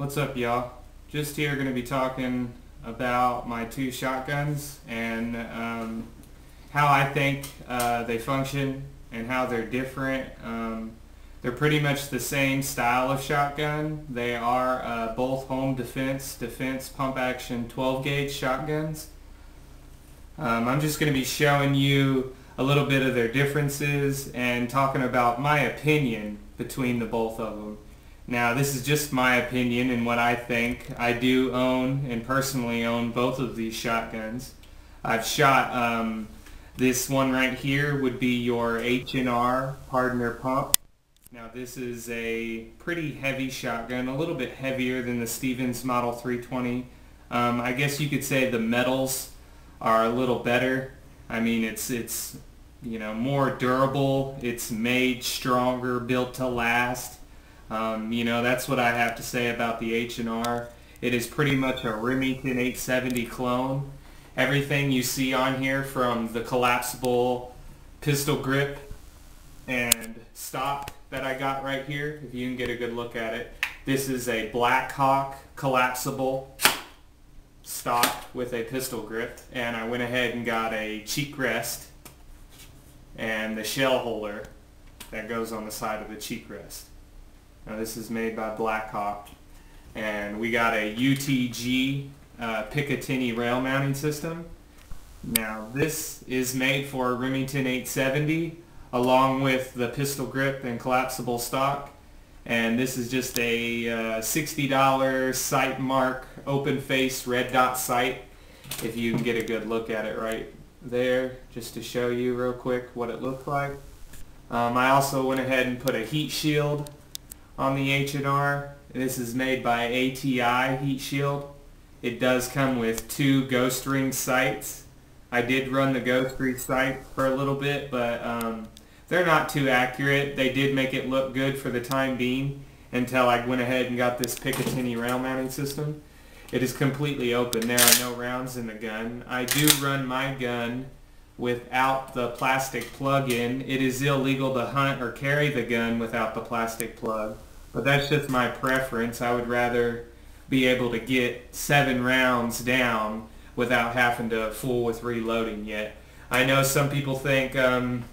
What's up, y'all? Just here going to be talking about my two shotguns and how I think they function and how they're different. They're pretty much the same style of shotgun. They are both home defense pump action 12 gauge shotguns. I'm just going to be showing you a little bit of their differences and talking about my opinion between the both of them. Now, this is just my opinion and what I think. I do own and personally own both of these shotguns. I've shot this one right here would be your H&R partner pump. Now, this is a pretty heavy shotgun, a little bit heavier than the Stevens Model 320. I guess you could say the metals are a little better. I mean, it's you know, more durable. It's made stronger, built to last. You know, that's what I have to say about the H&R. It is pretty much a Remington 870 clone. Everything you see on here, from the collapsible pistol grip and stock that I got right here, if you can get a good look at it, this is a Blackhawk collapsible stock with a pistol grip, and I went ahead and got a cheek rest and the shell holder that goes on the side of the cheek rest. Now, this is made by Blackhawk, and we got a UTG Picatinny rail mounting system. Now, this is made for a Remington 870 along with the pistol grip and collapsible stock, and this is just a $60 sight mark open face red dot sight, if you can get a good look at it right there, just to show you real quick what it looks like. I also went ahead and put a heat shield on the H&R. This is made by ATI heat shield. It does come with two ghost ring sights. I did run the ghost ring sight for a little bit, but they're not too accurate. They did make it look good for the time being until I went ahead and got this Picatinny rail mounting system. It is completely open. There are no rounds in the gun. I do run my gun without the plastic plug in. It is illegal to hunt or carry the gun without the plastic plug, but that's just my preference. I would rather be able to get 7 rounds down without having to fool with reloading yet. I know some people think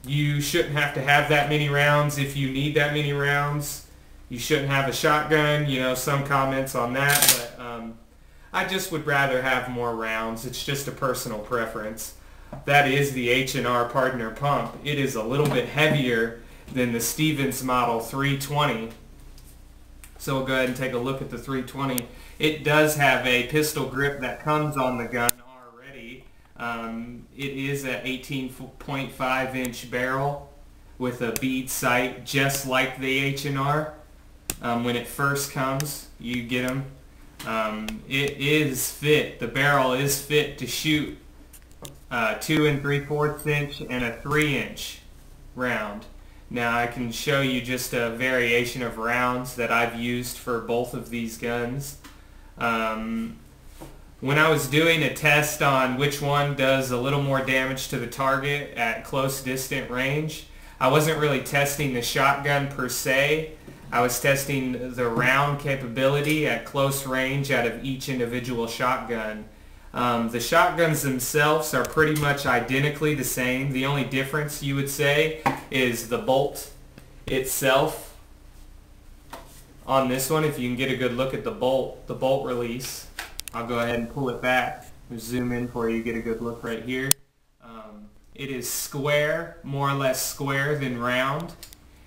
you shouldn't have to have that many rounds if you need that many rounds. You shouldn't have a shotgun, you know, some comments on that, but I just would rather have more rounds. It's just a personal preference. That is the H&R partner pump. It is a little bit heavier than the Stevens Model 320. So we'll go ahead and take a look at the 320. It does have a pistol grip that comes on the gun already. It is an 18.5 inch barrel with a bead sight, just like the H&R. When it first comes, you get them. It is fit. The barrel is fit to shoot 2 3/4 inch and a 3 inch round. Now, I can show you just a variation of rounds that I've used for both of these guns. When I was doing a test on which one does a little more damage to the target at close distant range, I wasn't really testing the shotgun per se. I was testing the round capability at close range out of each individual shotgun. The shotguns themselves are pretty much identically the same. The only difference, you would say, is the bolt itself. On this one, if you can get a good look at the bolt release, I'll go ahead and pull it back. Zoom in for you, get a good look right here. It is square, more or less square than round,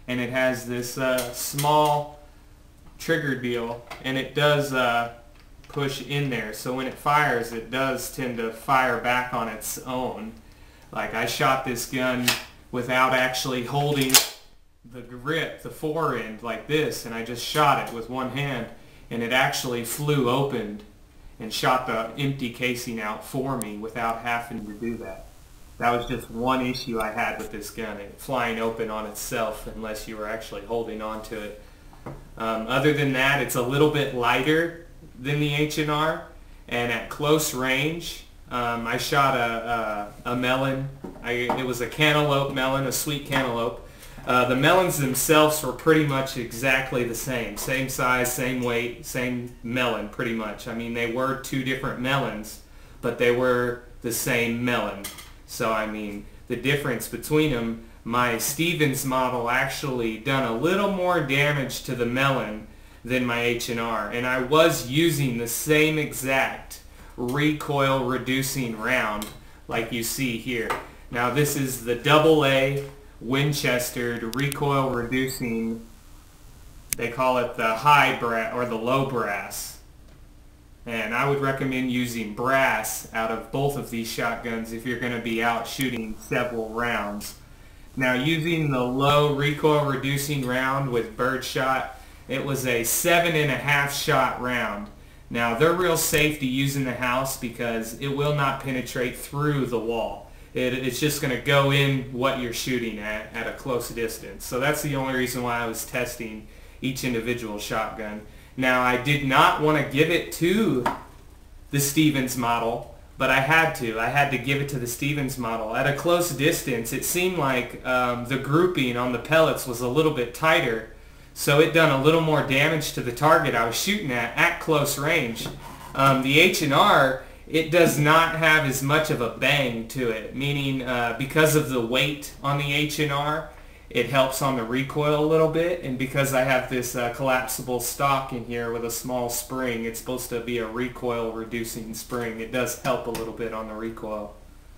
and it has this small trigger deal, and it does push in there, so when it fires, it does tend to fire back on its own. Like, I shot this gun without actually holding the grip, the forend, like this, and I just shot it with one hand, and it actually flew open and shot the empty casing out for me without having to do that. That was just one issue I had with this gun, it flying open on itself unless you were actually holding on to it. Other than that, it's a little bit lighter than the H&R, and at close range, I shot a melon. It was a cantaloupe melon, a sweet cantaloupe. The melons themselves were pretty much exactly the same. Same size, same weight, same melon pretty much. I mean, they were two different melons, but they were the same melon. So I mean, the difference between them, my Stevens model actually done a little more damage to the melon than my H&R. And I was using the same exact recoil reducing round like you see here. Now this is the AA Winchester recoil reducing, they call it the high brass or the low brass. And I would recommend using brass out of both of these shotguns if you're going to be out shooting several rounds. Now using the low recoil reducing round with birdshot, it was a 7.5 shot round. Now they're real safe to use in the house because it will not penetrate through the wall. It's just going to go in what you're shooting at a close distance. So that's the only reason why I was testing each individual shotgun. Now I did not want to give it to the Stevens model, but I had to. I had to give it to the Stevens model. At a close distance, it seemed like the grouping on the pellets was a little bit tighter, so it done a little more damage to the target I was shooting at close range. The H&R, it does not have as much of a bang to it, meaning because of the weight on the H&R, it helps on the recoil a little bit, and because I have this collapsible stock in here with a small spring, it's supposed to be a recoil reducing spring. It does help a little bit on the recoil.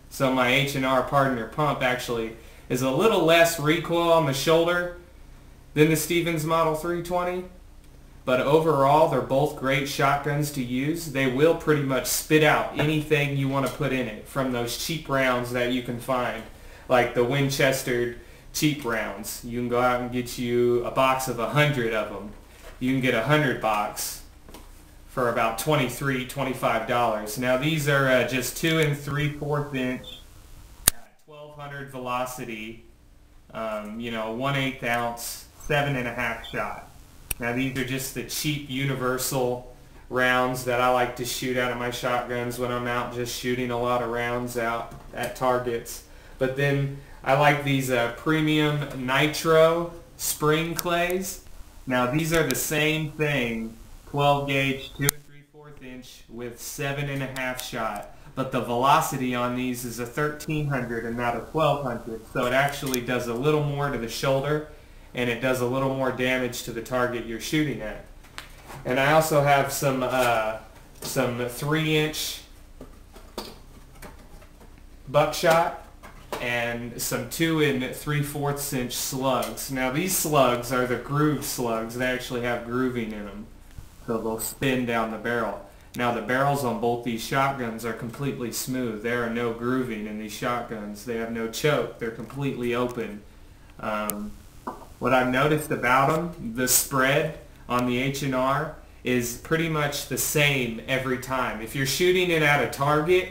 So my H&R partner pump actually is a little less recoil on the shoulder than the Stevens Model 320. But overall, they're both great shotguns to use. They will pretty much spit out anything you want to put in it from those cheap rounds that you can find, like the Winchester cheap rounds. You can go out and get you a box of 100 of them. You can get 100 box for about $23, $25. Now these are just 2 3/4 inch, 1200 velocity, 1/8 ounce, 7.5 shot. Now these are just the cheap universal rounds that I like to shoot out of my shotguns when I'm out just shooting a lot of rounds out at targets. But then I like these premium nitro spring clays. Now these are the same thing, 12 gauge, 2 3/4 inch with 7.5 shot. But the velocity on these is a 1300 and not a 1200. So it actually does a little more to the shoulder, and it does a little more damage to the target you're shooting at. And I also have some 3-inch buckshot and some 2 3/4 inch slugs. Now these slugs are the groove slugs. They actually have grooving in them, so they'll spin down the barrel. Now the barrels on both these shotguns are completely smooth. There are no grooving in these shotguns. They have no choke. They're completely open. What I've noticed about them, the spread on the H&R is pretty much the same every time. If you're shooting it at a target,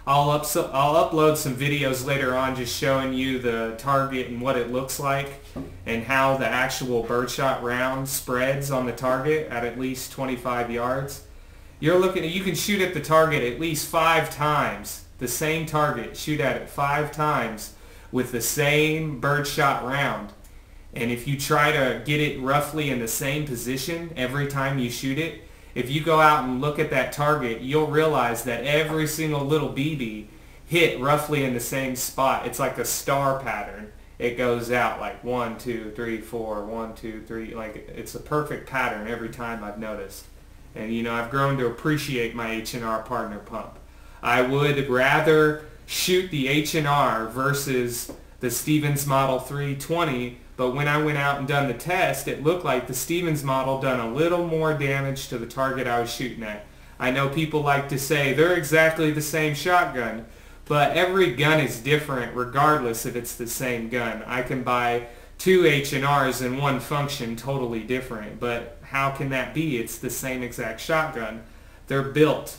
I'll upload some videos later on just showing you the target and what it looks like and how the actual birdshot round spreads on the target at least 25 yards. You can shoot at the target at least 5 times, the same target, shoot at it 5 times with the same birdshot round. And if you try to get it roughly in the same position every time you shoot it, if you go out and look at that target, you'll realize that every single little BB hit roughly in the same spot. It's like a star pattern. It goes out like 1, 2, 3, 4, 1, 2, 3. Like it's a perfect pattern every time, I've noticed. And I've grown to appreciate my H&R partner pump. I would rather shoot the H&R versus the Stevens Model 320. But when I went out and done the test, it looked like the Stevens model done a little more damage to the target I was shooting at. I know people like to say they're exactly the same shotgun, but every gun is different regardless if it's the same gun. I can buy 2 H&Rs and one function totally different, but how can that be? It's the same exact shotgun. They're built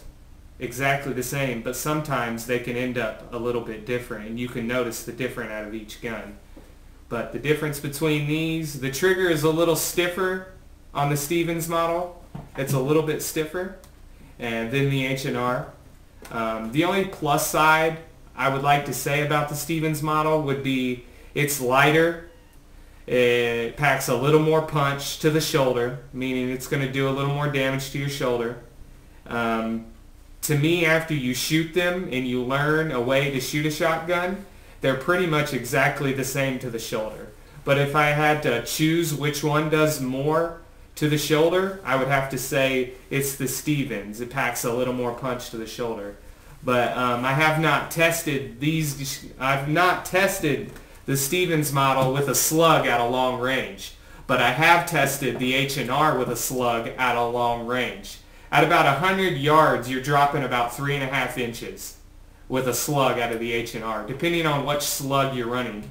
exactly the same, but sometimes they can end up a little bit different, and you can notice the difference out of each gun. But the difference between these, the trigger is a little stiffer on the Stevens model. It's a little bit stiffer and then the H&R. The only plus side I would like to say about the Stevens model would be it's lighter. It packs a little more punch to the shoulder, meaning it's going to do a little more damage to your shoulder. To me, after you shoot them and you learn a way to shoot a shotgun, they're pretty much exactly the same to the shoulder. But if I had to choose which one does more to the shoulder, I would have to say it's the Stevens. It packs a little more punch to the shoulder. But I have not tested these. I've not tested the Stevens model with a slug at a long range. But I have tested the H&R with a slug at a long range. At about 100 yards, you're dropping about 3.5 inches with a slug out of the H&R, depending on which slug you're running.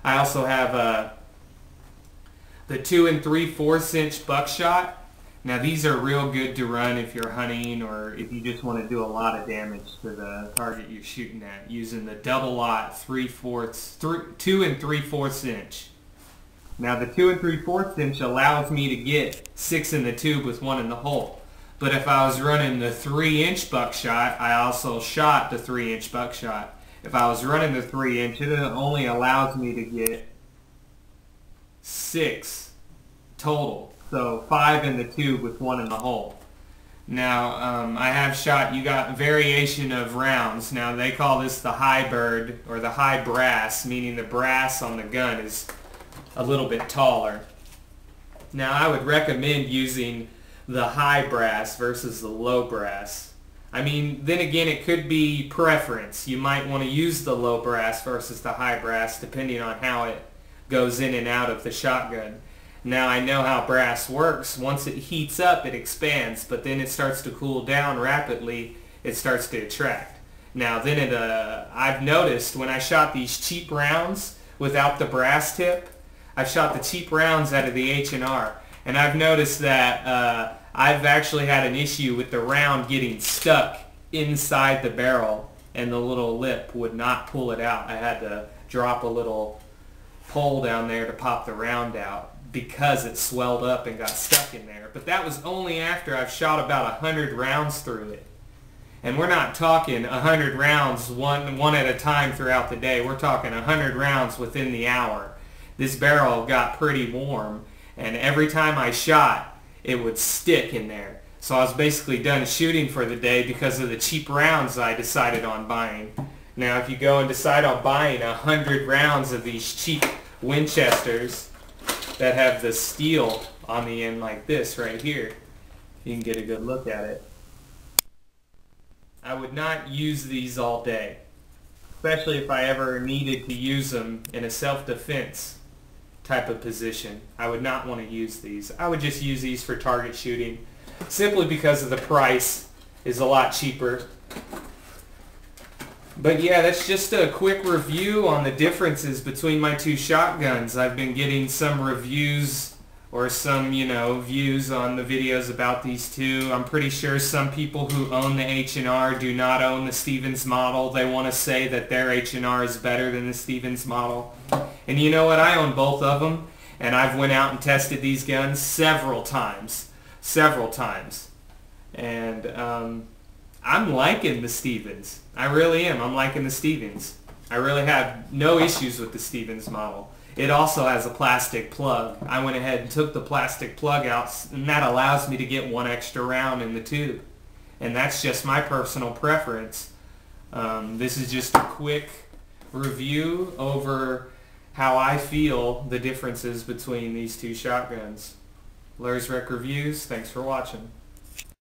I also have the 2 3/4 inch buckshot. Now these are real good to run if you're hunting or if you just want to do a lot of damage to the target you're shooting at, using the double-aught 2 3/4 inch. Now the 2 3/4 inch allows me to get 6 in the tube with 1 in the hole. But if I was running the 3-inch buckshot, I also shot the 3-inch buckshot. If I was running the 3-inch, it only allows me to get 6 total. So 5 in the tube with 1 in the hole. Now, I have shot, you got variation of rounds. Now, they call this the high bird or the high brass, meaning the brass on the gun is a little bit taller. Now, I would recommend using the high brass versus the low brass. I mean, then again, it could be preference. You might want to use the low brass versus the high brass depending on how it goes in and out of the shotgun. Now I know how brass works. Once it heats up, it expands, but then it starts to cool down rapidly. It starts to attract. Now then I've noticed when I shot these cheap rounds without the brass tip, I've shot the cheap rounds out of the H&R. And I've noticed that I've actually had an issue with the round getting stuck inside the barrel and the little lip would not pull it out. I had to drop a little pole down there to pop the round out because it swelled up and got stuck in there. But that was only after I've shot about 100 rounds through it. And we're not talking 100 rounds one at a time throughout the day. We're talking 100 rounds within the hour. This barrel got pretty warm. And every time I shot, it would stick in there. So I was basically done shooting for the day because of the cheap rounds I decided on buying. Now if you go and decide on buying 100 rounds of these cheap Winchesters that have the steel on the end like this right here, you can get a good look at it. I would not use these all day, especially if I ever needed to use them in a self-defense type of position. I would not want to use these. I would just use these for target shooting simply because of the price is a lot cheaper. But yeah, that's just a quick review on the differences between my two shotguns. I've been getting some reviews or some, views on the videos about these two. I'm pretty sure some people who own the H&R do not own the Stevens model. They want to say that their H&R is better than the Stevens model. And you know what? I own both of them, and I've went out and tested these guns several times. And I'm liking the Stevens. I really am. I'm liking the Stevens. I really have no issues with the Stevens model. It also has a plastic plug. I went ahead and took the plastic plug out, and that allows me to get 1 extra round in the tube. And that's just my personal preference. This is just a quick review over how I feel the differences between these two shotguns. LersRecReviews, thanks for watching.